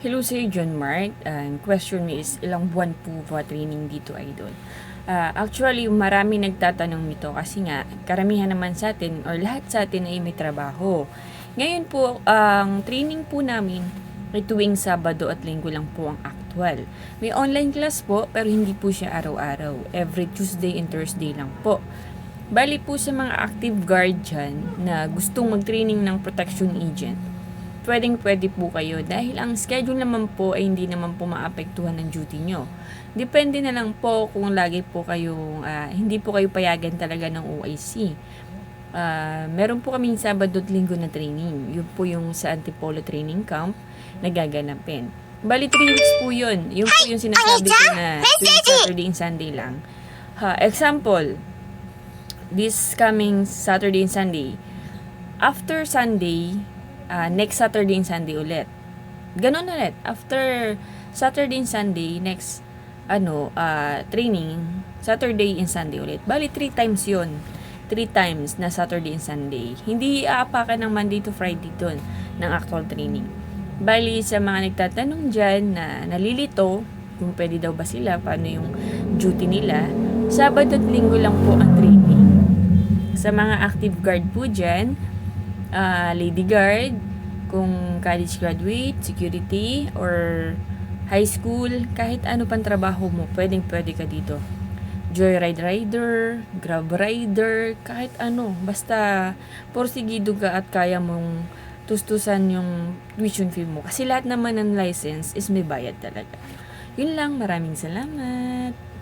Hello Sir John Mark. Ang question me is, ilang buwan po ba training dito, idol? Actually, marami nagtatanong nito kasi nga, karamihan naman sa atin or lahat sa atin ay may trabaho. Ngayon po, ang training po namin ay tuwing Sabado at Linggo lang po ang actual. May online class po pero hindi po siya araw-araw. Every Tuesday and Thursday lang po. Bali po sa mga active guard dyan na gustong mag-training ng protection agent, pwedeng-pwede po kayo dahil ang schedule naman po ay hindi naman po maapektuhan ng duty nyo. Depende na lang po kung lagi po kayong, hindi po kayo payagan talaga ng OIC. Meron po kaming Sabado at Linggo na training. Yun po yung sa Antipolo Training Camp na gaganapin. Bali, 3 weeks po yun. Yun po yung sinasabi ko na tuwing Saturday and Sunday lang. Example, this coming Saturday and Sunday. After Sunday, next Saturday and Sunday ulit. Ganon ulit. After Saturday and Sunday, next training, Saturday and Sunday ulit. Bali, 3 times yun. 3 times na Saturday and Sunday. Hindi aapakan ng Monday to Friday dun ng actual training. Bali, sa mga nagtatanong dyan na nalilito, kung pwede daw ba sila, paano yung duty nila, Sabado at Linggo lang po ang training. Sa mga active guard po dyan, lady guard, kung college graduate, security, or high school, kahit ano pang trabaho mo, pwede ka dito. Joyride rider, grab rider, kahit ano, basta porsigido ka at kaya mong tustusan yung tuition fee mo. Kasi lahat naman ng license is may bayad talaga. Yun lang, maraming salamat.